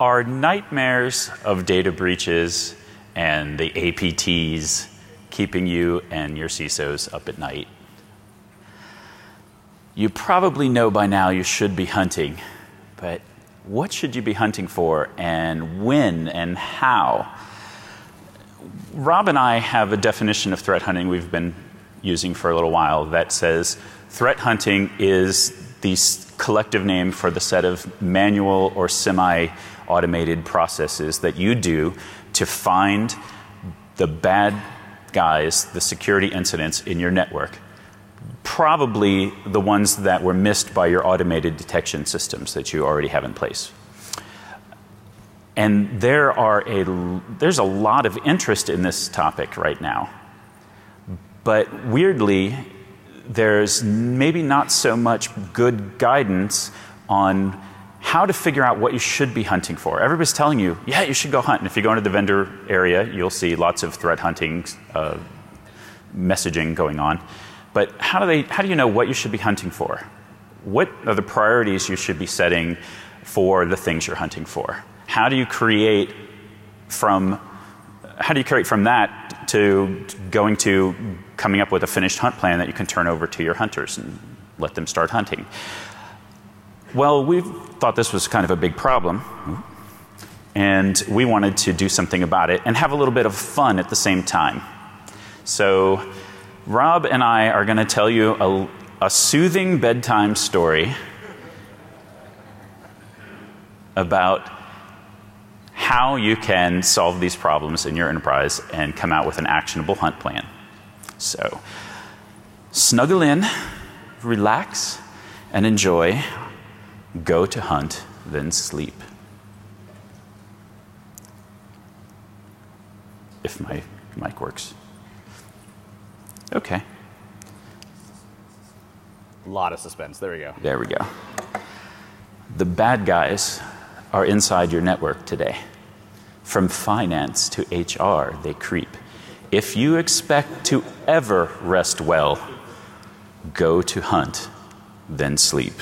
Are nightmares of data breaches and the APTs keeping you and your CISOs up at night? You probably know by now you should be hunting, but what should you be hunting for, and when and how? Rob and I have a definition of threat hunting we've been using for a little while that says threat hunting is the collective name for the set of manual or semi-automated processes that you do to find the bad guys, the security incidents in your network. Probably the ones that were missed by your automated detection systems that you already have in place. And there's a lot of interest in this topic right now. But weirdly, there's maybe not so much good guidance on how to figure out what you should be hunting for. Everybody's telling you, yeah, you should go hunt. And if you go into the vendor area, you'll see lots of threat hunting messaging going on. But how do you know what you should be hunting for? What are the priorities you should be setting for the things you're hunting for? How do you create from that to going to coming up with a finished hunt plan that you can turn over to your hunters and let them start hunting? Well, we thought this was kind of a big problem, and we wanted to do something about it and have a little bit of fun at the same time. So Rob and I are going to tell you a soothing bedtime story about how you can solve these problems in your enterprise and come out with an actionable hunt plan. So snuggle in, relax, and enjoy. Go to hunt, then sleep. If my mic works. Okay. A lot of suspense. There we go. There we go. The bad guys are inside your network today. From finance to HR, they creep. If you expect to ever rest well, go to hunt, then sleep.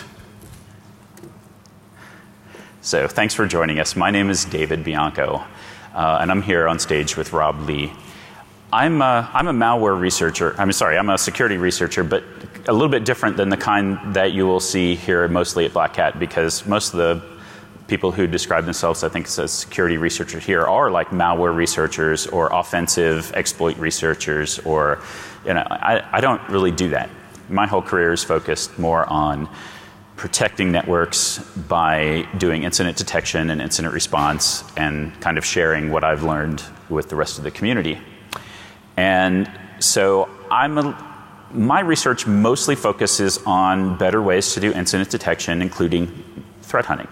So thanks for joining us. My name is David Bianco, and I'm here on stage with Rob Lee. I'm a malware researcher. I'm a security researcher, but a little bit different than the kind that you will see here mostly at Black Hat, because most of the people who describe themselves, I think, as security researchers here are like malware researchers or offensive exploit researchers, or, you know, I don't really do that. My whole career is focused more on protecting networks by doing incident detection and incident response and kind of sharing what I've learned with the rest of the community. And so my research mostly focuses on better ways to do incident detection, including threat hunting.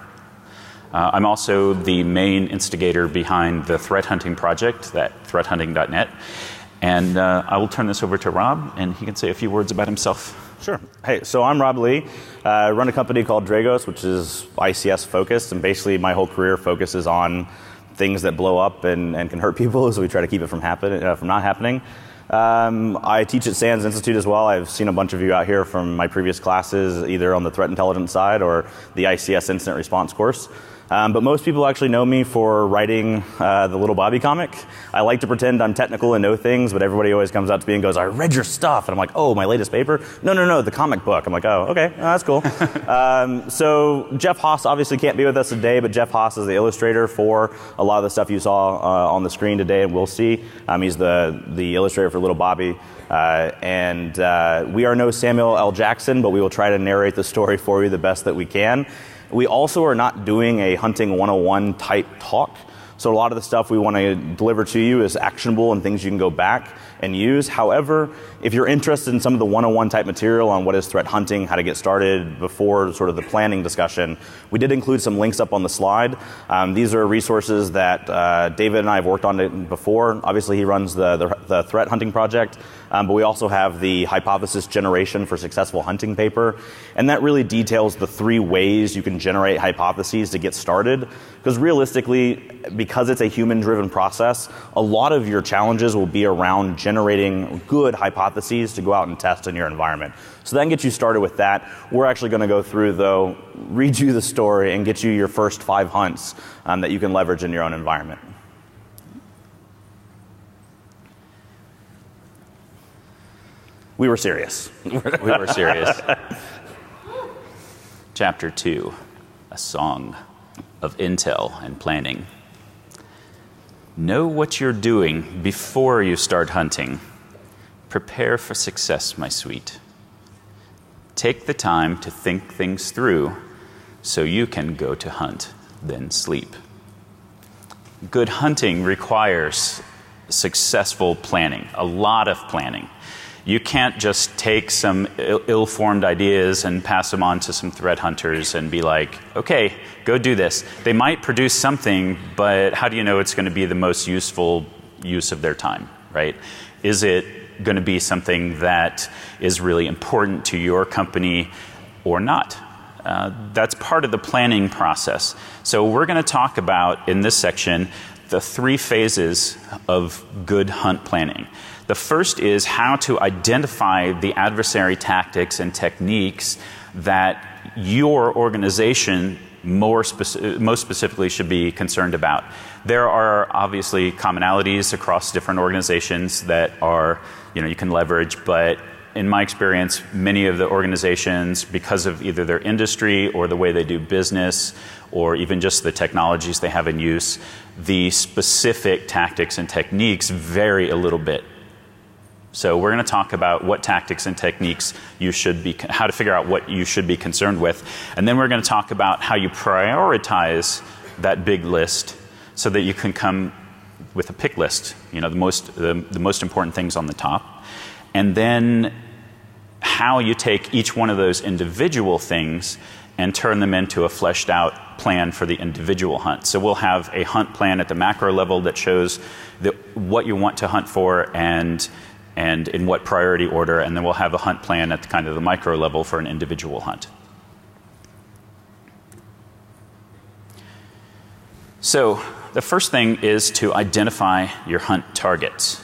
I'm also the main instigator behind the threat hunting project, that threathunting.net. And I will turn this over to Rob, and he can say a few words about himself. Sure. Hey, so I'm Rob Lee. I run a company called Dragos, which is ICS focused, and basically my whole career focuses on things that blow up and can hurt people, so we try to keep it from not happening. I teach at SANS Institute as well. I've seen a bunch of you out here from my previous classes, either on the threat intelligence side or the ICS incident response course. But most people actually know me for writing the Little Bobby comic. I like to pretend I'm technical and know things, but everybody always comes up to me and goes, I read your stuff. And I'm like, oh, my latest paper? No, the comic book. I'm like, oh, okay, that's cool. So Jeff Haas obviously can't be with us today, but Jeff Haas is the illustrator for a lot of the stuff you saw on the screen today and we'll see. He's the illustrator for Little Bobby. And we are no Samuel L. Jackson, but we will try to narrate the story for you the best that we can. We also are not doing a hunting 101 type talk. So a lot of the stuff we want to deliver to you is actionable and things you can go back and use. However, if you're interested in some of the 101 type material on what is threat hunting, how to get started before sort of the planning discussion, we did include some links up on the slide. These are resources that David and I have worked on before. Obviously, he runs the threat hunting project. but we also have the hypothesis generation for successful hunting paper. And that really details the 3 ways you can generate hypotheses to get started. Because realistically, because it's a human-driven process, a lot of your challenges will be around generating good hypotheses to go out and test in your environment. So that can get you started with that. We're actually going to go through, though, read you the story and get you your first 5 hunts that you can leverage in your own environment. We were serious. We were serious. Chapter 2, a song of intel and planning. Know what you're doing before you start hunting. Prepare for success, my sweet. Take the time to think things through so you can go to hunt, then sleep. Good hunting requires successful planning, a lot of planning. You can't just take some ill-formed ideas and pass them on to some threat hunters and be like, okay, go do this. They might produce something, but how do you know it's going to be the most useful use of their time, right? Is it going to be something that is really important to your company or not? That's part of the planning process. So we're going to talk about, in this section, the 3 phases of good hunt planning. The first is how to identify the adversary tactics and techniques that your organization most specifically should be concerned about. There are obviously commonalities across different organizations that are, you can leverage, but in my experience, many of the organizations, because of either their industry or the way they do business, or even just the technologies they have in use, the specific tactics and techniques vary a little bit. So we're going to talk about what tactics and techniques you should be, how to figure out what you should be concerned with. And then we're going to talk about how you prioritize that big list so that you can come with a pick list, the most important things on the top. And then how you take each one of those individual things and turn them into a fleshed out plan for the individual hunt. So we'll have a hunt plan at the macro level that shows what you want to hunt for and in what priority order, and then we'll have a hunt plan at kind of the micro level for an individual hunt. So the first thing is to identify your hunt targets.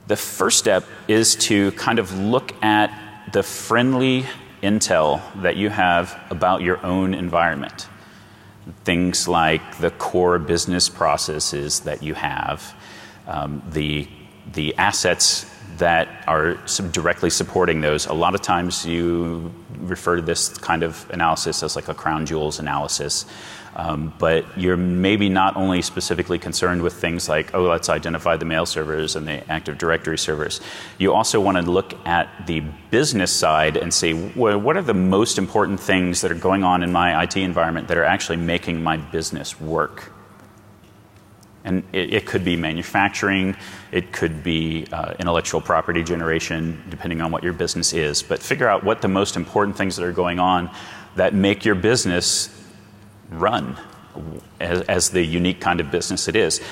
The first step is to kind of look at the friendly intel that you have about your own environment. Things like the core business processes that you have, the assets that are directly supporting those. A lot of times you refer to this kind of analysis as like a crown jewels analysis. But you're maybe not only specifically concerned with things like, oh, let's identify the mail servers and the Active Directory servers. You also want to look at the business side and say, well, what are the most important things that are going on in my IT environment that are actually making my business work? And it could be manufacturing, it could be intellectual property generation, depending on what your business is. But figure out what the most important things that are going on that make your business run as the unique kind of business it is.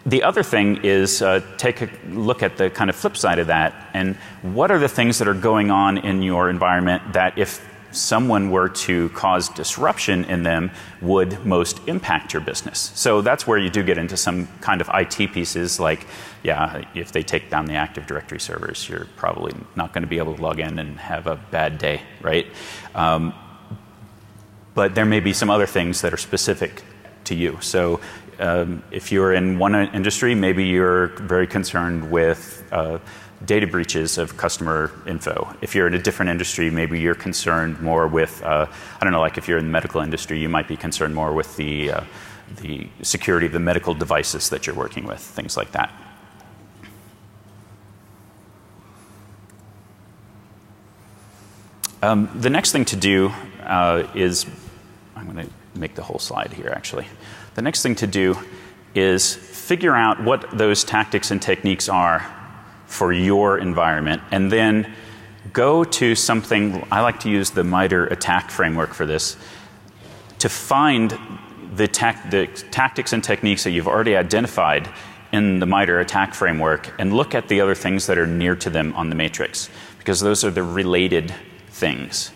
The other thing is take a look at the kind of flip side of that, and what are the things that are going on in your environment that if someone were to cause disruption in them would most impact your business. So that's where you do get into some kind of IT pieces like, yeah, if they take down the Active Directory servers, you're probably not going to be able to log in and have a bad day, right? But there may be some other things that are specific to you. So if you're in one industry, maybe you're very concerned with data breaches of customer info. If you're in a different industry, maybe you're concerned more with, I don't know, like if you're in the medical industry, you might be concerned more with the security of the medical devices that you're working with, things like that. The next thing to do is, I'm going to make the whole slide here actually. The next thing to do is figure out what those tactics and techniques are for your environment, and then go to something, I like to use the MITRE ATT&CK framework for this, to find the tactics and techniques that you've already identified in the MITRE attack framework and look at the other things that are near to them on the matrix, because those are the related things.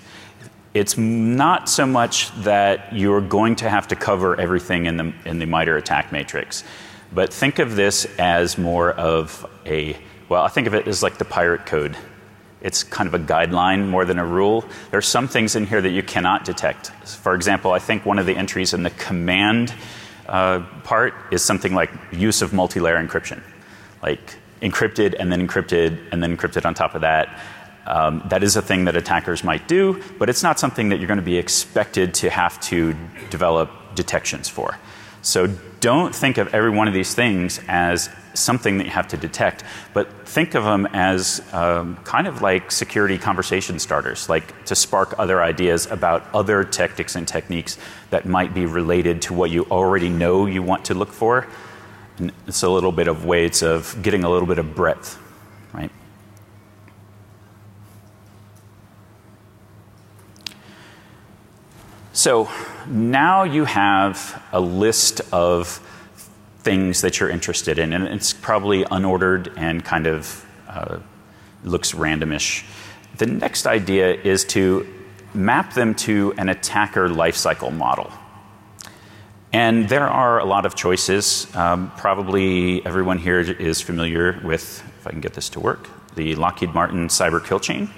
It's not so much that you're going to have to cover everything in the MITRE attack matrix, but think of this as more of well, I think of it as like the pirate code. It's kind of a guideline more than a rule. There are some things in here that you cannot detect. For example, I think one of the entries in the command part is something like use of multi-layer encryption, like encrypted and then encrypted and then encrypted on top of that. That is a thing that attackers might do, but it's not something that you're going to be expected to have to develop detections for. So don't think of every one of these things as something that you have to detect, but think of them as kind of like security conversation starters, like to spark other ideas about other tactics and techniques that might be related to what you already know you want to look for. And it's a little bit of ways of getting a little bit of breadth, right? So now you have a list of things that you're interested in, and it's probably unordered and kind of looks randomish. The next idea is to map them to an attacker lifecycle model. And there are a lot of choices. Probably everyone here is familiar with, if I can get this to work, the Lockheed Martin cyber kill chain.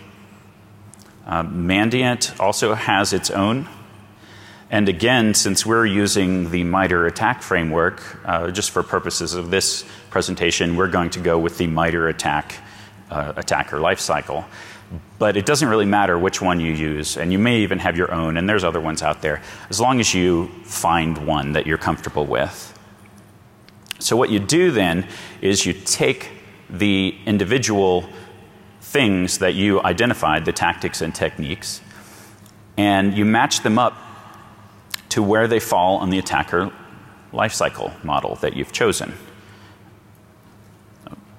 Mandiant also has its own. And again, since we're using the MITRE attack framework, just for purposes of this presentation, we're going to go with the MITRE attacker lifecycle. But it doesn't really matter which one you use, and you may even have your own, and there's other ones out there, as long as you find one that you're comfortable with. So what you do then is you take the individual things that you identified, the tactics and techniques, and you match them up to where they fall on the attacker lifecycle model that you've chosen.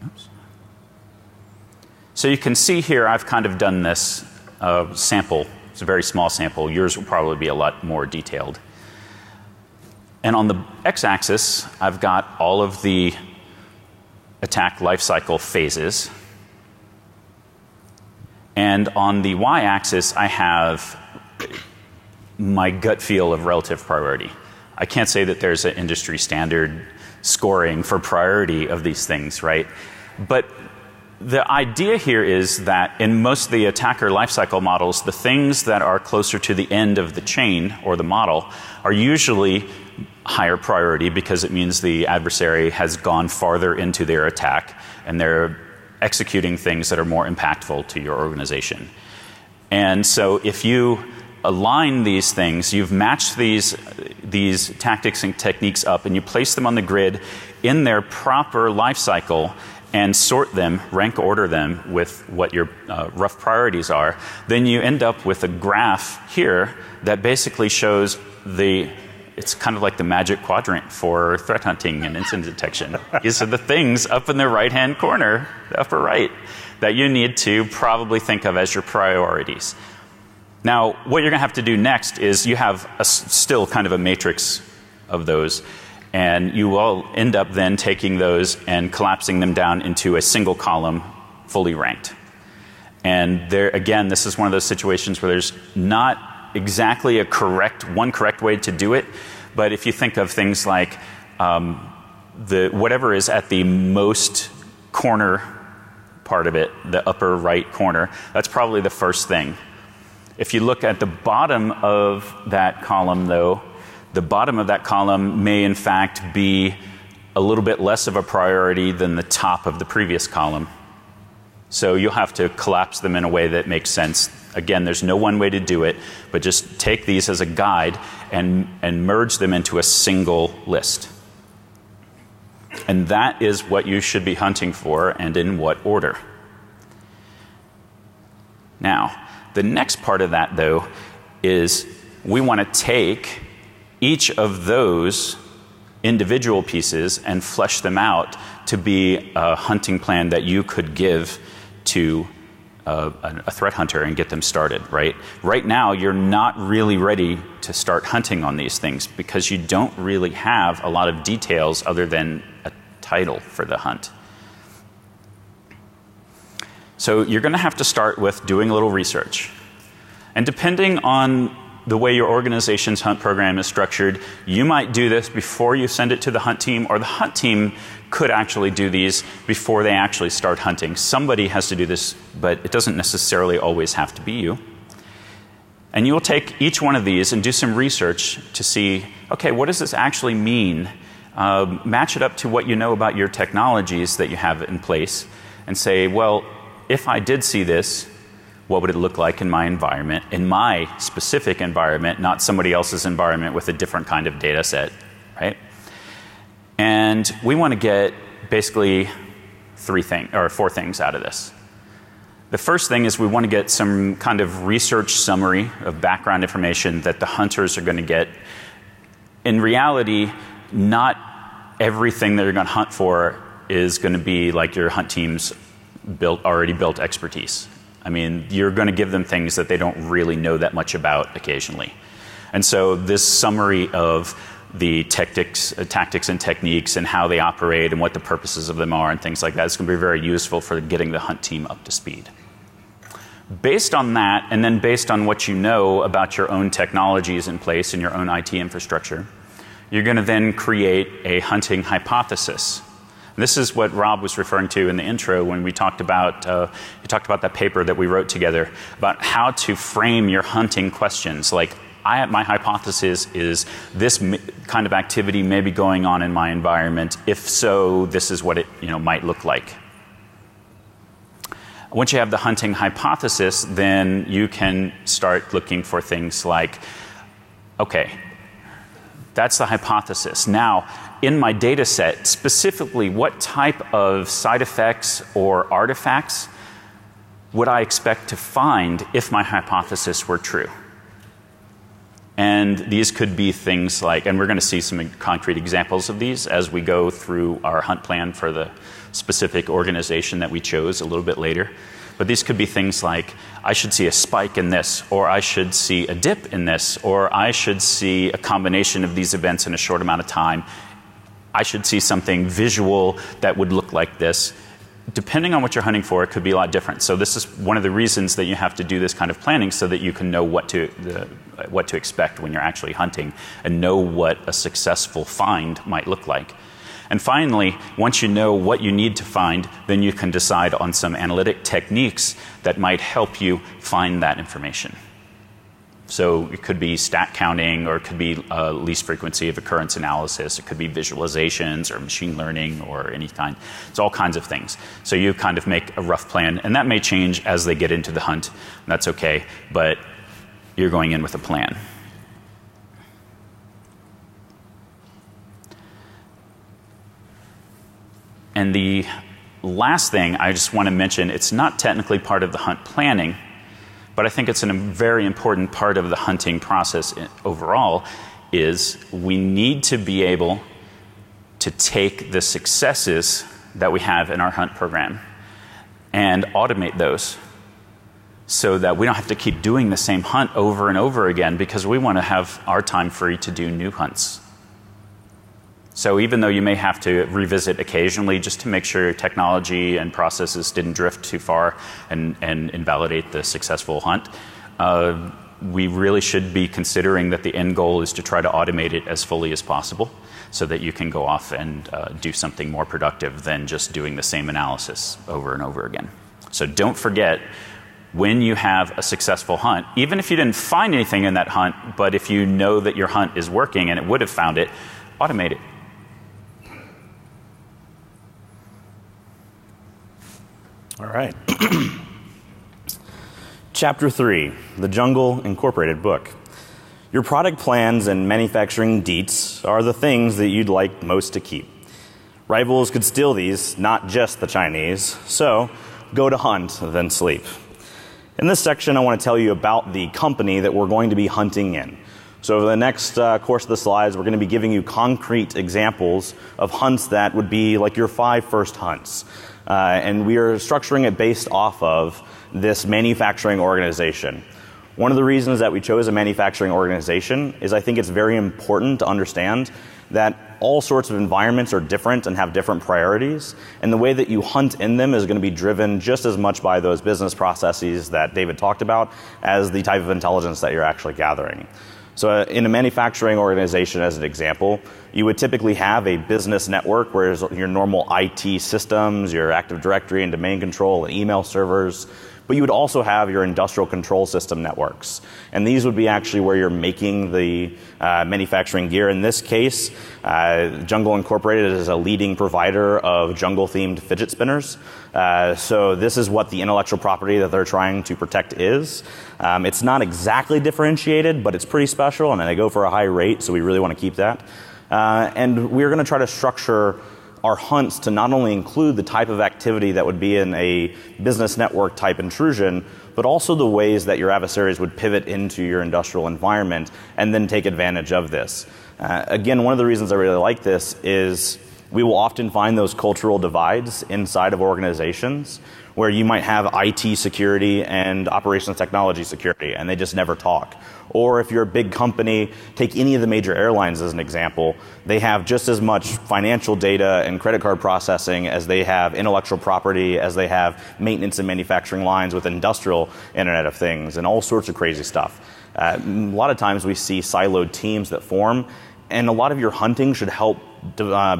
Oops. So you can see here I've kind of done this sample. It's a very small sample. Yours will probably be a lot more detailed. And on the x-axis, I've got all of the attack lifecycle phases. And on the y-axis, I have my gut feel of relative priority. I can't say that there's an industry standard scoring for priority of these things, right? But the idea here is that in most of the attacker lifecycle models, the things that are closer to the end of the chain or the model are usually higher priority, because it means the adversary has gone farther into their attack and they're executing things that are more impactful to your organization. And so if you align these things, you've matched these tactics and techniques up, and you place them on the grid in their proper life cycle and sort them, rank order them with what your rough priorities are, then you end up with a graph here that basically shows it's kind of like the magic quadrant for threat hunting and incident detection. These are the things up in the right-hand corner, the upper right, that you need to probably think of as your priorities. Now, what you're going to have to do next is you have still kind of a matrix of those, and you will end up then taking those and collapsing them down into a single column, fully ranked. And there, again, this is one of those situations where there's not exactly one correct way to do it, but if you think of things like whatever is at the most corner part of it, the upper right corner, that's probably the first thing. If you look at the bottom of that column, though, the bottom of that column may in fact be a little bit less of a priority than the top of the previous column. So you'll have to collapse them in a way that makes sense. Again, there's no one way to do it, but just take these as a guide and merge them into a single list. And that is what you should be hunting for, and in what order. Now, the next part of that, though, is we want to take each of those individual pieces and flesh them out to be a hunting plan that you could give to a threat hunter and get them started, right? Right now, you're not really ready to start hunting on these things because you don't really have a lot of details other than a title for the hunt. So you're going to have to start with doing a little research. And depending on the way your organization's hunt program is structured, you might do this before you send it to the hunt team, or the hunt team could actually do these before they actually start hunting. Somebody has to do this, but it doesn't necessarily always have to be you. And you will take each one of these and do some research to see, okay, what does this actually mean? Match it up to what you know about your technologies that you have in place and say, well, if I did see this, what would it look like in my environment, in my specific environment, not somebody else's environment with a different kind of data set, right? And we want to get basically four things out of this. The first thing is we want to get some kind of research summary of background information that the hunters are going to get. In reality, not everything that you're going to hunt for is going to be like your hunt team's already built expertise. I mean, you're going to give them things that they don't really know that much about occasionally. And so this summary of the tactics and techniques and how they operate and what the purposes of them are and things like that is going to be very useful for getting the hunt team up to speed. Based on that, and then based on what you know about your own technologies in place and your own IT infrastructure, you're going to then create a hunting hypothesis. This is what Rob was referring to in the intro when we talked about that paper that we wrote together about how to frame your hunting questions. Like, my hypothesis is this kind of activity may be going on in my environment. If so, this is what it might look like. Once you have the hunting hypothesis, then you can start looking for things like, okay, that's the hypothesis. Now, in my data set, specifically, what type of side effects or artifacts would I expect to find if my hypothesis were true? And these could be things like, and we're going to see some concrete examples of these as we go through our hunt plan for the specific organization that we chose a little bit later. But these could be things like, I should see a spike in this, or I should see a dip in this, or I should see a combination of these events in a short amount of time. I should see something visual that would look like this. Depending on what you're hunting for, it could be a lot different. So this is one of the reasons that you have to do this kind of planning so that you can know what to expect when you're actually hunting and know what a successful find might look like. And finally, once you know what you need to find, then you can decide on some analytic techniques that might help you find that information. So it could be stat counting, or it could be least frequency of occurrence analysis. It could be visualizations or machine learning or any kind. It's all kinds of things. So you kind of make a rough plan, and that may change as they get into the hunt. That's okay, but you're going in with a plan. And the last thing I just want to mention, it's not technically part of the hunt planning, but I think it's a very important part of the hunting process overall, is we need to be able to take the successes that we have in our hunt program and automate those so that we don't have to keep doing the same hunt over and over again, because we want to have our time free to do new hunts. So even though you may have to revisit occasionally just to make sure your technology and processes didn't drift too far and invalidate the successful hunt, we really should be considering that the end goal is to try to automate it as fully as possible so that you can go off and do something more productive than just doing the same analysis over and over again. So don't forget, when you have a successful hunt, even if you didn't find anything in that hunt, but if you know that your hunt is working and it would have found it, automate it. All right. Chapter 3, The Jungle Incorporated book. Your product plans and manufacturing deets are the things that you'd like most to keep. Rivals could steal these, not just the Chinese, so go to hunt, then sleep. In this section, I want to tell you about the company that we're going to be hunting in. So over the next course of the slides, we're going to be giving you concrete examples of hunts that would be like your 5 first hunts. And we are structuring it based off of this manufacturing organization. One of the reasons that we chose a manufacturing organization is I think it's very important to understand that all sorts of environments are different and have different priorities, and the way that you hunt in them is going to be driven just as much by those business processes that David talked about as the type of intelligence that you're actually gathering. So in a manufacturing organization, as an example, you would typically have a business network where there's your normal IT systems, your Active Directory and domain control and email servers, but you would also have your industrial control system networks. And these would be actually where you're making the manufacturing gear. In this case, Jungle Incorporated is a leading provider of jungle-themed fidget spinners. So this is what the intellectual property that they're trying to protect is. It's not exactly differentiated, but it's pretty special, and they go for a high rate, so we really want to keep that. And we're going to try to structure our hunts to not only include the type of activity that would be in a business network type intrusion, but also the ways that your adversaries would pivot into your industrial environment and then take advantage of this. Again, one of the reasons I really like this is we will often find those cultural divides inside of organizations where you might have IT security and operations technology security, and they just never talk. Or if you're a big company, take any of the major airlines as an example, they have just as much financial data and credit card processing as they have intellectual property, as they have maintenance and manufacturing lines with industrial Internet of Things, and all sorts of crazy stuff. A lot of times we see siloed teams that form, and a lot of your hunting should help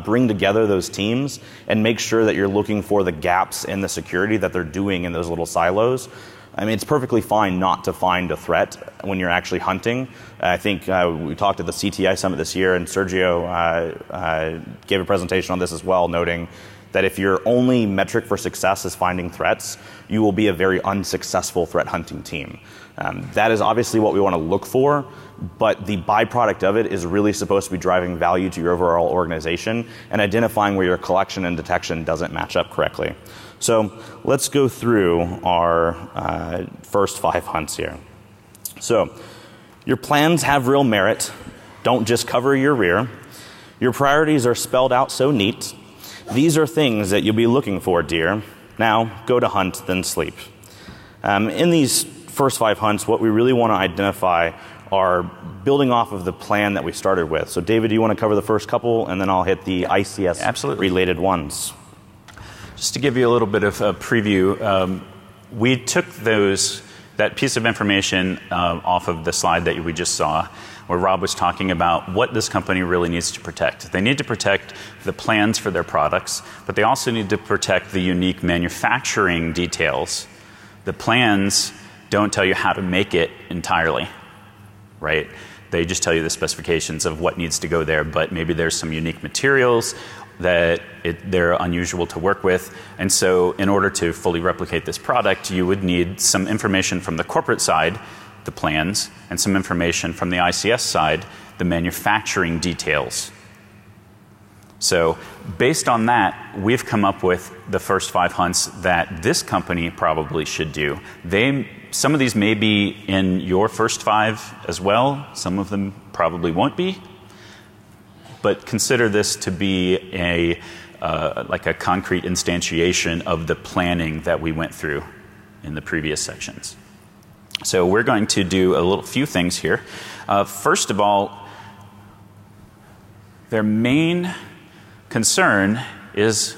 bring together those teams and make sure that you're looking for the gaps in the security that they're doing in those little silos. I mean, it's perfectly fine not to find a threat when you're actually hunting. I think we talked at the CTI Summit this year, and Sergio gave a presentation on this as well, noting that if your only metric for success is finding threats, you will be a very unsuccessful threat hunting team. That is obviously what we want to look for, but the byproduct of it is really supposed to be driving value to your overall organization and identifying where your collection and detection doesn't match up correctly. So let's go through our first 5 hunts here. So your plans have real merit. Don't just cover your rear. Your priorities are spelled out so neat. These are things that you'll be looking for, dear. Now go to hunt, then sleep. In these first 5 hunts, what we really want to identify are building off of the plan that we started with. So David, do you want to cover the first couple, and then I'll hit the ICS related ones? Just to give you a little bit of a preview, we took that piece of information off of the slide that we just saw, where Rob was talking about what this company really needs to protect. They need to protect the plans for their products, but they also need to protect the unique manufacturing details. The plans don't tell you how to make it entirely, right? They just tell you the specifications of what needs to go there, but maybe there's some unique materials that they're unusual to work with. And so in order to fully replicate this product, you would need some information from the corporate side, the plans, and some information from the ICS side, the manufacturing details. So based on that, we've come up with the first 5 hunts that this company probably should do. Some of these may be in your first 5 as well. Some of them probably won't be. But consider this to be like a concrete instantiation of the planning that we went through in the previous sections. So we're going to do a few things here. First of all, their main concern is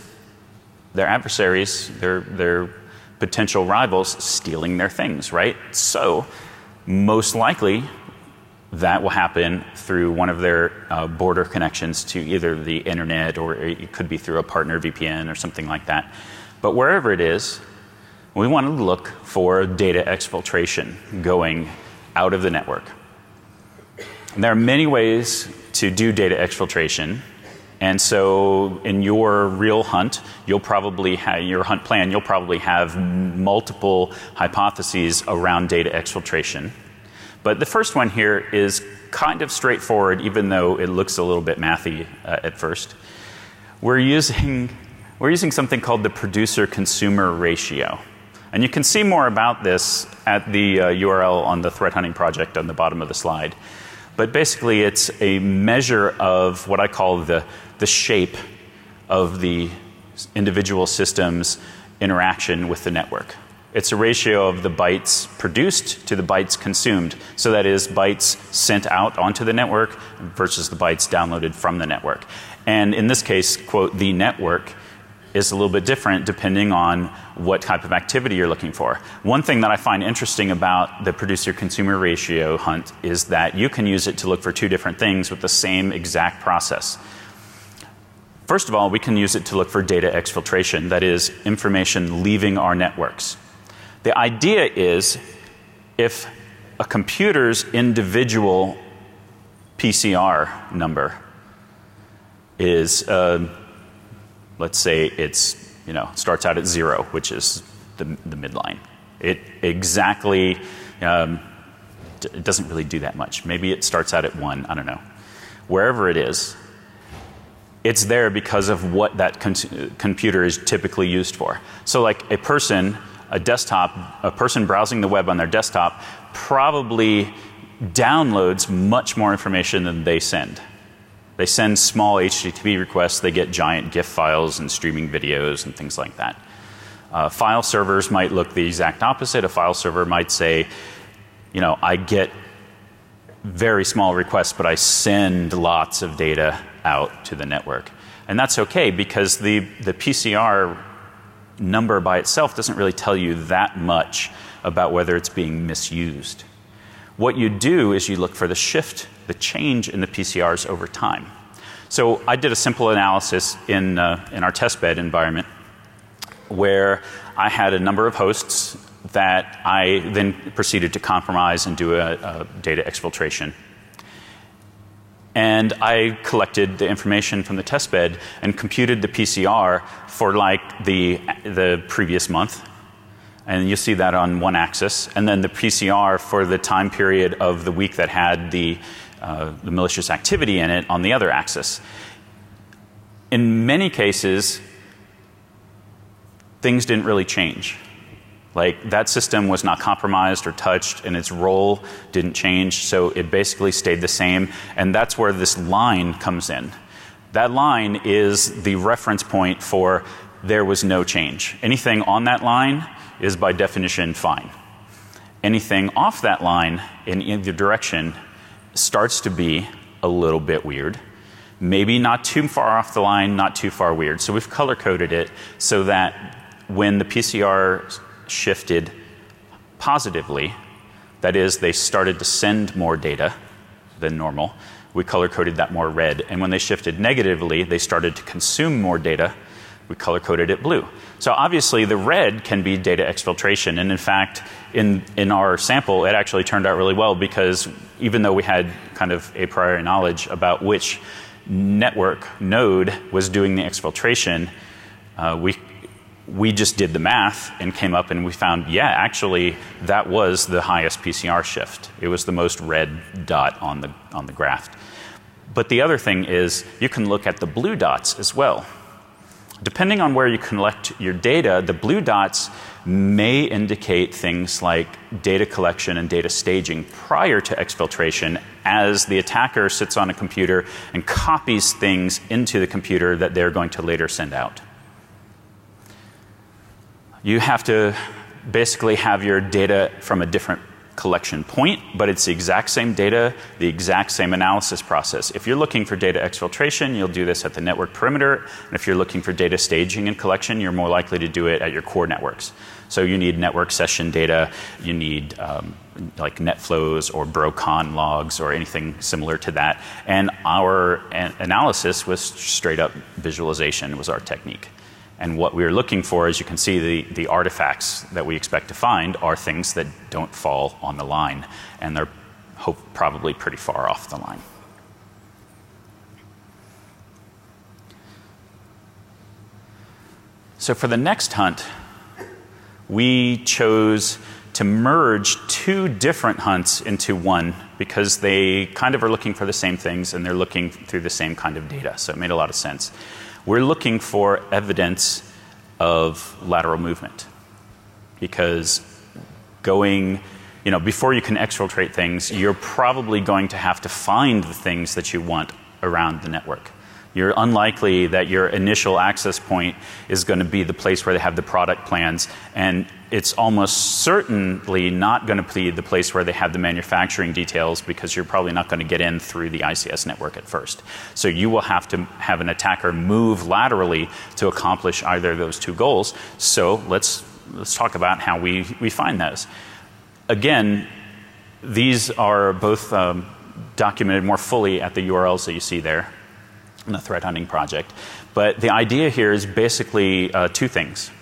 their adversaries, their potential rivals stealing their things, right? So most likely that will happen through one of their border connections to either the internet, or it could be through a partner VPN or something like that. But wherever it is, we want to look for data exfiltration going out of the network. And there are many ways to do data exfiltration. And so in your real hunt, you'll probably have your hunt plan, you'll probably have multiple hypotheses around data exfiltration. But the first one here is kind of straightforward, even though it looks a little bit mathy at first. We're using something called the producer-consumer ratio. And you can see more about this at the URL on the threat hunting project on the bottom of the slide. But basically, it's a measure of what I call the shape of the individual system's interaction with the network. It's a ratio of the bytes produced to the bytes consumed. So that is bytes sent out onto the network versus the bytes downloaded from the network. And in this case, quote, the network is a little bit different depending on what type of activity you're looking for. One thing that I find interesting about the producer-consumer ratio hunt is that you can use it to look for two different things with the same exact process. First of all, we can use it to look for data exfiltration, that is, information leaving our networks. The idea is if a computer's individual PCR number is, let's say it's, starts out at 0, which is the midline. It exactly, it doesn't really do that much. Maybe it starts out at 1, I don't know. Wherever it is, it's there because of what that computer is typically used for. So like a person browsing the web on their desktop probably downloads much more information than they send. They send small HTTP requests, they get giant GIF files and streaming videos and things like that. File servers might look the exact opposite. A file server might say, I get very small requests, but I send lots of data out to the network. And that's okay because the PCR number by itself doesn't really tell you that much about whether it's being misused. What you do is you look for the shift, the change in the PCRs over time. So I did a simple analysis in our testbed environment where I had a number of hosts that I then proceeded to compromise and do a data exfiltration. And I collected the information from the testbed and computed the PCR for like the previous month. And you see that on one axis. And then the PCR for the time period of the week that had the malicious activity in it on the other axis. In many cases, things didn't really change. Like that system was not compromised or touched and its role didn't change, so it basically stayed the same. And that's where this line comes in. That line is the reference point for there was no change. Anything on that line is by definition fine. Anything off that line in either direction starts to be a little bit weird. Maybe not too far off the line, not too far weird. So we've color coded it so that when the PCR shifted positively, that is, they started to send more data than normal, we color coded that more red. And when they shifted negatively, they started to consume more data, we color coded it blue. So obviously the red can be data exfiltration, and in fact in our sample it actually turned out really well because even though we had kind of a prior knowledge about which network node was doing the exfiltration, we just did the math and came up and we found, yeah, actually that was the highest PCR shift. It was the most red dot on the graph. But the other thing is you can look at the blue dots as well. Depending on where you collect your data, the blue dots may indicate things like data collection and data staging prior to exfiltration as the attacker sits on a computer and copies things into the computer that they're going to later send out. You have to basically have your data from a different collection point, but it's the exact same data, the exact same analysis process. If you're looking for data exfiltration, you'll do this at the network perimeter. And if you're looking for data staging and collection, you're more likely to do it at your core networks. So you need network session data, you need like net flows or BroCon logs or anything similar to that. And our analysis was straight up visualization was our technique. And what we were looking for, as you can see, the artifacts that we expect to find are things that don't fall on the line. And they're probably pretty far off the line. So for the next hunt, we chose to merge two different hunts into one because they kind of are looking for the same things and they're looking through the same kind of data. So it made a lot of sense. We're looking for evidence of lateral movement because before you can exfiltrate things, you're probably going to have to find the things that you want around the network. You're unlikely that your initial access point is going to be the place where they have the product plans, and it's almost certainly not going to be the place where they have the manufacturing details, because you're probably not going to get in through the ICS network at first. So you will have to have an attacker move laterally to accomplish either of those two goals. So let's talk about how we find those. Again, these are both documented more fully at the URLs that you see there in the threat hunting project. But the idea here is basically two things.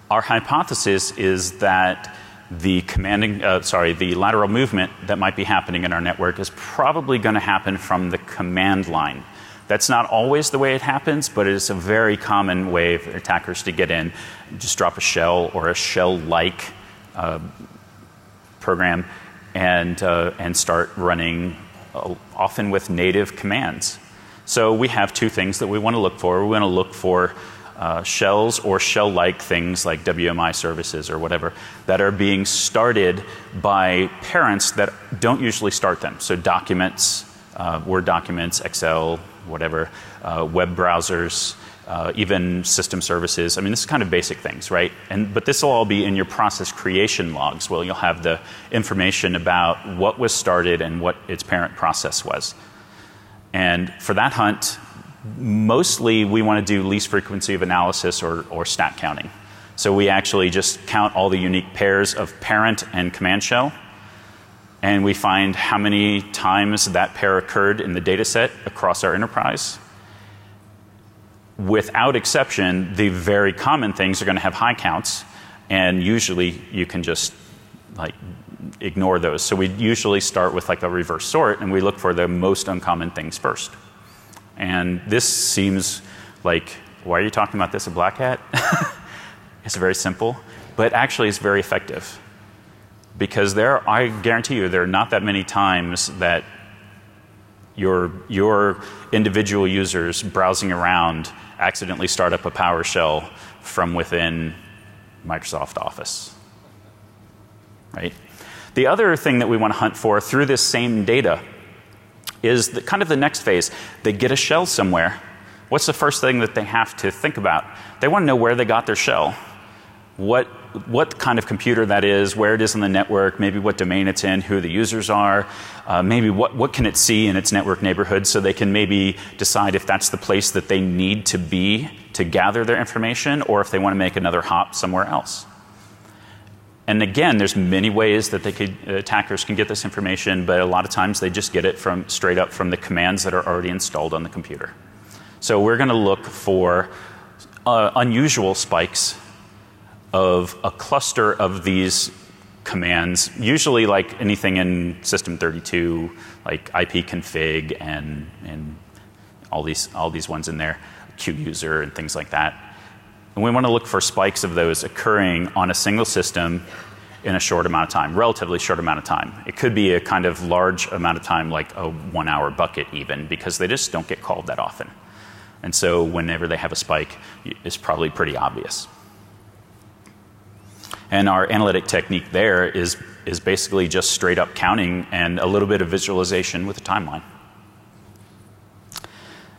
Our hypothesis is that the the lateral movement that might be happening in our network is probably going to happen from the command line. That's not always the way it happens, but it is a very common way for attackers to get in. Just drop a shell or a shell-like program and start running, often with native commands. So we have two things that we want to look for. We want to look for shells or shell-like things like WMI services or whatever that are being started by parents that don't usually start them. So documents, Word documents, Excel, whatever, web browsers, even system services. I mean, this is kind of basic things, right? But this will all be in your process creation logs. Well, you'll have the information about what was started and what its parent process was. And for that hunt, mostly we want to do least frequency of analysis or stat counting. So we actually just count all the unique pairs of parent and command shell, and we find how many times that pair occurred in the data set across our enterprise. Without exception, the very common things are going to have high counts, and usually you can just ignore those. So we usually start with a reverse sort, and we look for the most uncommon things first. And this seems like, why are you talking about this, a black hat? It's very simple, but actually it's very effective. Because I guarantee you, there are not that many times that your individual users browsing around accidentally start up a PowerShell from within Microsoft Office, right? The other thing that we want to hunt for through this same data is kind of the next phase. They get a shell somewhere. What's the first thing that they have to think about? They want to know where they got their shell. What kind of computer that is, where it is in the network, maybe what domain it's in, who the users are, maybe what can it see in its network neighborhood, so they can maybe decide if that's the place that they need to be to gather their information, or if they want to make another hop somewhere else. And again, there's many ways that attackers can get this information, but a lot of times they just get it straight up from the commands that are already installed on the computer. So we're going to look for unusual spikes of a cluster of these commands, usually like anything in System32, like ipconfig and all these ones in there, QUser and things like that. And we want to look for spikes of those occurring on a single system in a short amount of time, relatively short amount of time. It could be a kind of large amount of time, like a 1-hour bucket even, because they just don't get called that often. And so whenever they have a spike, it's probably pretty obvious. And our analytic technique there is basically just straight up counting and a little bit of visualization with a timeline.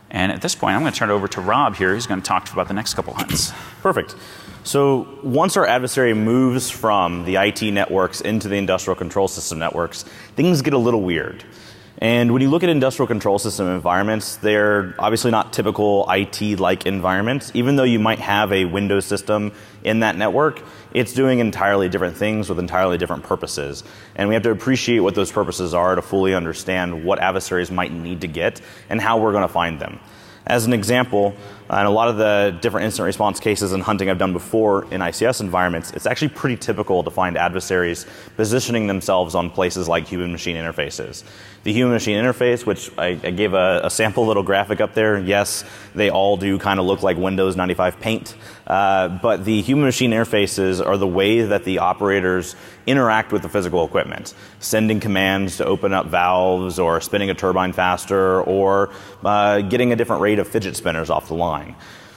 And at this point, I'm going to turn it over to Rob here. He's going to talk about the next couple hunts. Perfect. So once our adversary moves from the IT networks into the industrial control system networks, things get a little weird. And when you look at industrial control system environments, they're obviously not typical IT-like environments. Even though you might have a Windows system in that network, it's doing entirely different things with entirely different purposes. And we have to appreciate what those purposes are to fully understand what adversaries might need to get and how we're going to find them. As an example, in a lot of the different incident response cases and hunting I've done before in ICS environments, it's actually pretty typical to find adversaries positioning themselves on places like human-machine interfaces. The human-machine interface, which I gave a sample little graphic up there, yes, they all do kind of look like Windows 95 Paint, but the human-machine interfaces are the way that the operators interact with the physical equipment, sending commands to open up valves or spinning a turbine faster or getting a different rate of fidget spinners off the line.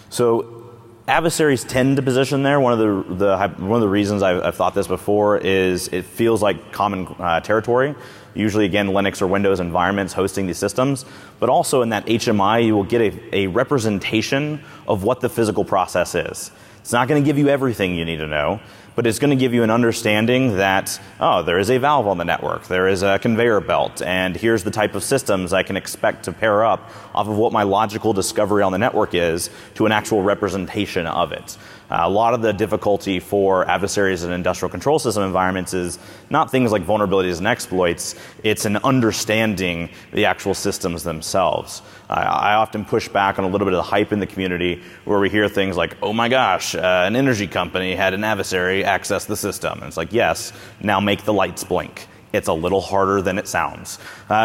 So Adversaries tend to position there. One of the reasons I've thought this before is it feels like common territory. Usually, again, Linux or Windows environments hosting these systems. But also in that HMI, you will get a representation of what the physical process is. It's not going to give you everything you need to know, but it's going to give you an understanding that, oh, there is a valve on the network, there is a conveyor belt, and here's the type of systems I can expect to pair up off of what my logical discovery on the network is to an actual representation of it. A lot of the difficulty for adversaries in industrial control system environments is not things like vulnerabilities and exploits, it's an understanding the actual systems themselves. I often push back on a little bit of the hype in the community where we hear things like, oh my gosh, an energy company had an adversary access the system. And it's like, yes, now make the lights blink. It's a little harder than it sounds.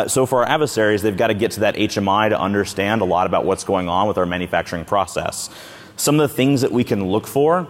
So for our adversaries, they've got to get to that HMI to understand a lot about what's going on with our manufacturing process. Some of the things that we can look for,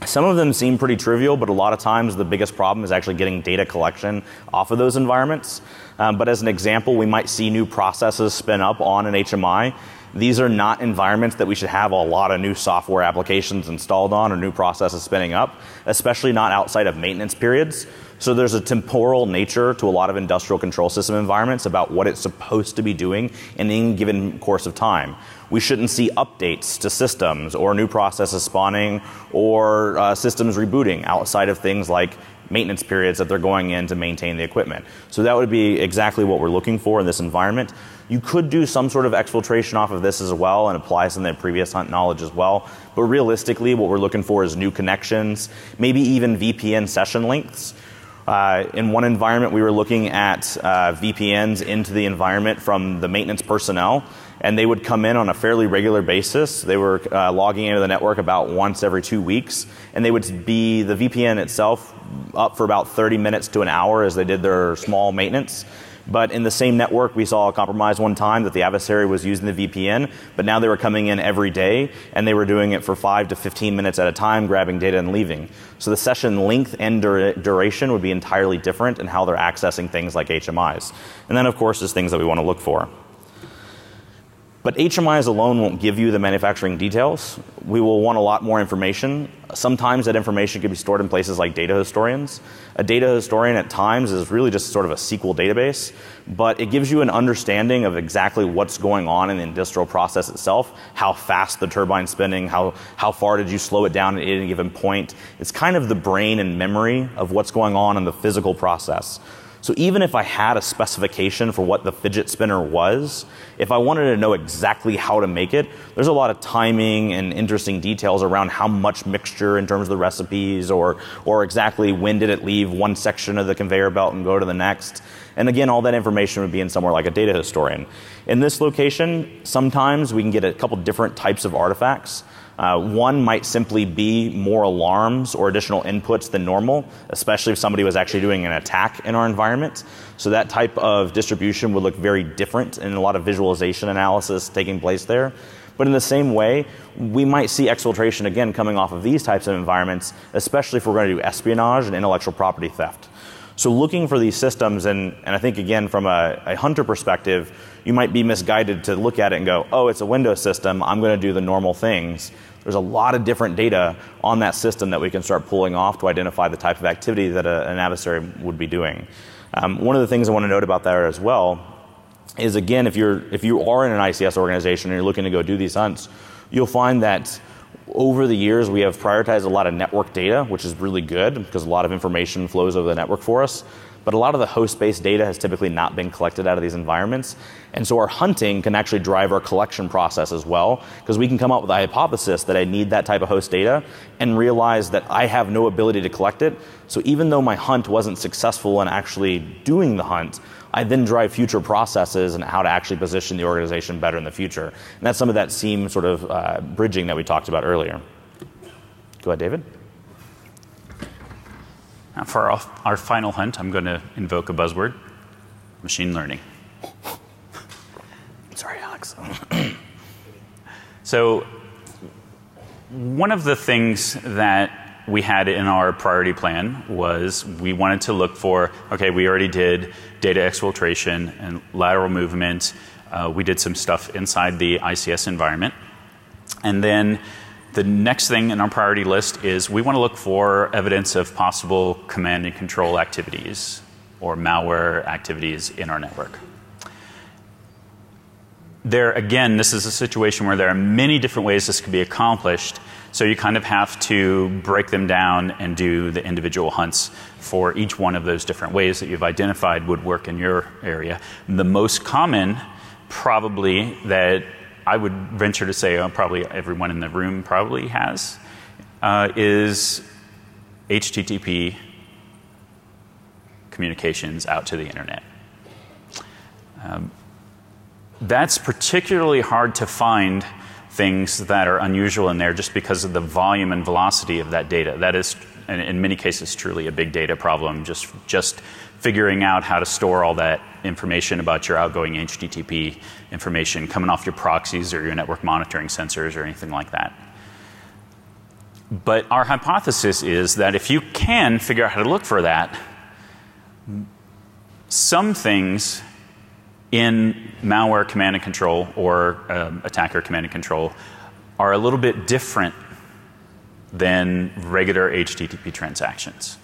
some of them seem pretty trivial, but a lot of times the biggest problem is actually getting data collection off of those environments. But as an example, we might see new processes spin up on an HMI. These are not environments that we should have a lot of new software applications installed on or new processes spinning up, especially not outside of maintenance periods. So there's a temporal nature to a lot of industrial control system environments about what it's supposed to be doing in any given course of time. We shouldn't see updates to systems or new processes spawning or systems rebooting outside of things like maintenance periods that they're going in to maintain the equipment. So that would be exactly what we're looking for in this environment. You could do some sort of exfiltration off of this as well and apply some of the previous hunt knowledge as well. But realistically, what we're looking for is new connections, maybe even VPN session lengths. In one environment, we were looking at VPNs into the environment from the maintenance personnel, and they would come in on a fairly regular basis. They were logging into the network about once every 2 weeks, and they would be, the VPN itself, up for about 30 minutes to an hour as they did their small maintenance. But in the same network, we saw a compromise one time that the adversary was using the VPN, but now they were coming in every day, and they were doing it for 5 to 15 minutes at a time, grabbing data and leaving. So the session length and duration would be entirely different in how they're accessing things like HMIs. And then, of course, there's things that we want to look for. But HMIs alone won't give you the manufacturing details. We will want a lot more information. Sometimes that information can be stored in places like data historians. A data historian at times is really just sort of a SQL database, but it gives you an understanding of exactly what's going on in the industrial process itself, how fast the turbine's spinning, how far did you slow it down at any given point. It's kind of the brain and memory of what's going on in the physical process. So even if I had a specification for what the fidget spinner was, if I wanted to know exactly how to make it, there's a lot of timing and interesting details around how much mixture in terms of the recipes or exactly when did it leave one section of the conveyor belt and go to the next. And again, all that information would be in somewhere like a data historian. In this location, sometimes we can get a couple different types of artifacts. One might simply be more alarms or additional inputs than normal, especially if somebody was actually doing an attack in our environment. So that type of distribution would look very different and a lot of visualization analysis taking place there. But in the same way, we might see exfiltration again coming off of these types of environments, especially if we're going to do espionage and intellectual property theft. So looking for these systems, and I think again from a hunter perspective, you might be misguided to look at it and go, oh, it's a Windows system, I'm going to do the normal things. There's a lot of different data on that system that we can start pulling off to identify the type of activity that an adversary would be doing. One of the things I want to note about that as well is, again, if you are in an ICS organization and you're looking to go do these hunts, you'll find that over the years we have prioritized a lot of network data, which is really good because a lot of information flows over the network for us. But a lot of the host-based data has typically not been collected out of these environments. And so our hunting can actually drive our collection process as well, because we can come up with a hypothesis that I need that type of host data and realize that I have no ability to collect it. So even though my hunt wasn't successful in actually doing the hunt, I then drive future processes and how to actually position the organization better in the future. And that's some of that seam sort of bridging that we talked about earlier. Go ahead, David. Now for our final hunt, I'm going to invoke a buzzword, machine learning. Sorry, Alex. So one of the things that we had in our priority plan was we wanted to look for, okay, we already did data exfiltration and lateral movement. We did some stuff inside the ICS environment. And then The next thing in our priority list is we want to look for evidence of possible command and control activities or malware activities in our network. There, again, this is a situation where there are many different ways this could be accomplished, so you kind of have to break them down and do the individual hunts for each one of those different ways that you've identified would work in your area. The most common, probably, that I would venture to say probably everyone in the room probably has, is HTTP communications out to the internet. That's particularly hard to find things that are unusual in there just because of the volume and velocity of that data. That is, in many cases, truly a big data problem, just figuring out how to store all that information about your outgoing HTTP information coming off your proxies or your network monitoring sensors or anything like that. But our hypothesis is that if you can figure out how to look for that, some things in malware command and control or attacker command and control are a little bit different than regular HTTP transactions.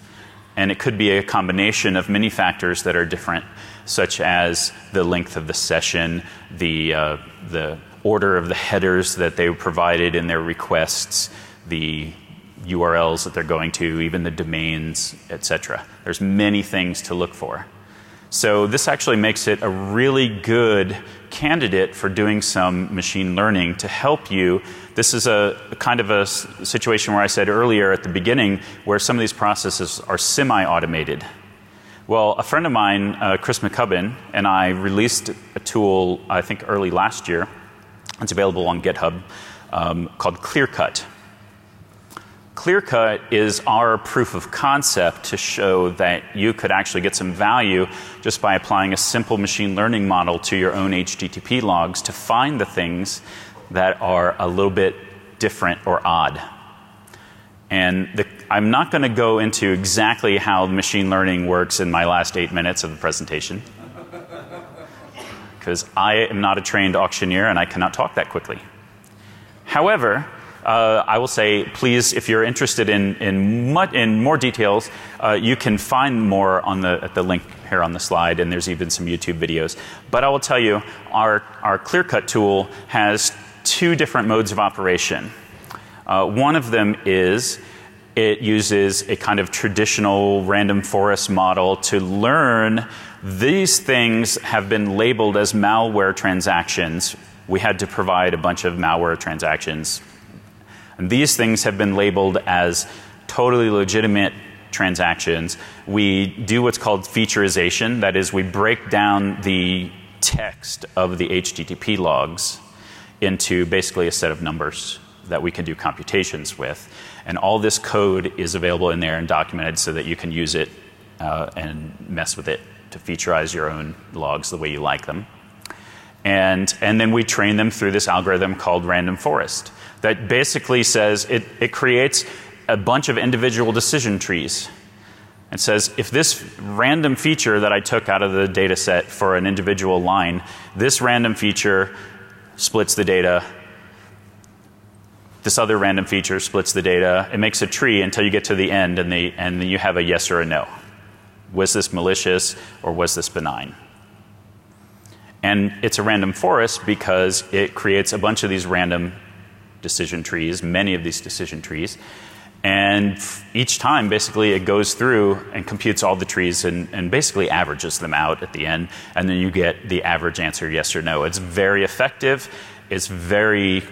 And it could be a combination of many factors that are different, such as the length of the session, the order of the headers that they provided in their requests, the URLs that they're going to, even the domains, etc. There's many things to look for. So this actually makes it a really good candidate for doing some machine learning to help you. This is a kind of a situation where I said earlier at the beginning where some of these processes are semi-automated. Well, a friend of mine, Chris McCubbin, and I released a tool, I think early last year. It's available on GitHub, called ClearCut. ClearCut is our proof of concept to show that you could actually get some value just by applying a simple machine learning model to your own HTTP logs to find the things that are a little bit different or odd. And I'm not going to go into exactly how machine learning works in my last 8 minutes of the presentation, because I am not a trained auctioneer and I cannot talk that quickly. However, I will say, please, if you're interested in more details, you can find more on at the link here on the slide, and there's even some YouTube videos. But I will tell you, our ClearCut tool has 2 different modes of operation. One of them is it uses a kind of traditional random forest model to learn these things have been labeled as malware transactions. We had to provide a bunch of malware transactions. And these things have been labeled as totally legitimate transactions. We do what's called featureization. That is, we break down the text of the HTTP logs into basically a set of numbers that we can do computations with. And all this code is available in there and documented so that you can use it and mess with it to featureize your own logs the way you like them. And then we train them through this algorithm called random forest that basically says it creates a bunch of individual decision trees. It says if this random feature that I took out of the data set for an individual line, this random feature splits the data, this other random feature splits the data, it makes a tree until you get to the end and then you have a yes or a no. Was this malicious or was this benign? And it's a random forest because it creates a bunch of these random decision trees, many of these decision trees. And each time, basically, it goes through and computes all the trees and basically averages them out at the end. And then you get the average answer, yes or no. It's very effective. It's pretty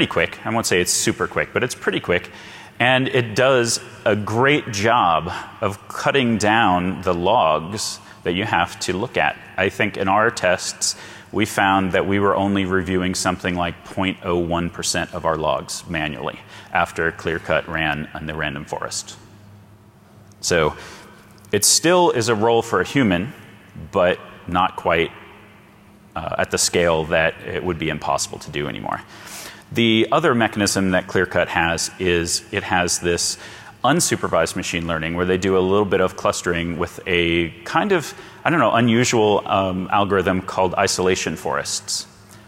quick. I won't say it's super quick, but it's pretty quick. And it does a great job of cutting down the logs that you have to look at. I think in our tests, we found that we were only reviewing something like 0.01% of our logs manually after ClearCut ran on the random forest. So it still is a role for a human, but not quite at the scale that it would be impossible to do anymore. The other mechanism that ClearCut has is it has this unsupervised machine learning where they do a little bit of clustering with a kind of, I don't know, unusual algorithm called isolation forests.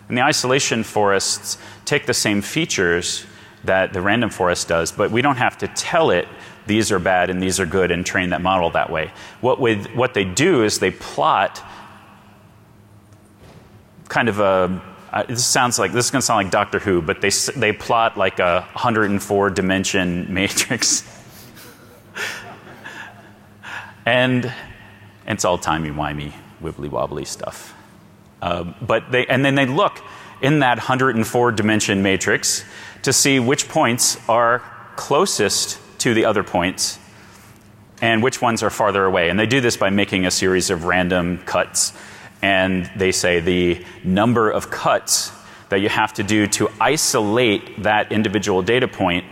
And the isolation forests take the same features, that the random forest does, but we don't have to tell it these are bad and these are good and train that model that way. What they do is they plot kind of a, this is going to sound like Doctor Who, but they plot like a 104 dimension matrix. And it's all timey-wimey, wibbly-wobbly stuff. And then they look in that 104 dimension matrix to see which points are closest to the other points and which ones are farther away. And they do this by making a series of random cuts. And they say the number of cuts that you have to do to isolate that individual data point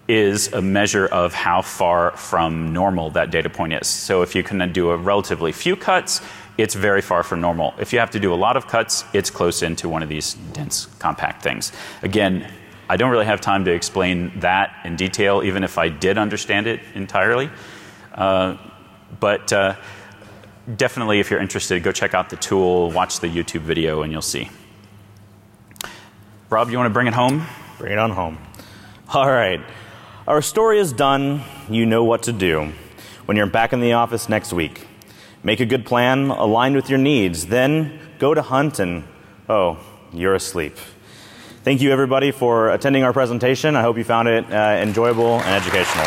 is a measure of how far from normal that data point is. So if you can do a relatively few cuts, it's very far from normal. If you have to do a lot of cuts, it's close into one of these dense, compact things. Again, I don't really have time to explain that in detail, even if I did understand it entirely. But definitely, if you're interested, go check out the tool, watch the YouTube video, and you'll see. Rob, you want to bring it home? Bring it on home. All right. Our story is done. You know what to do when you're back in the office next week. Make a good plan aligned with your needs. Then go to hunt and, oh, you're asleep. Thank you, everybody, for attending our presentation. I hope you found it enjoyable and educational.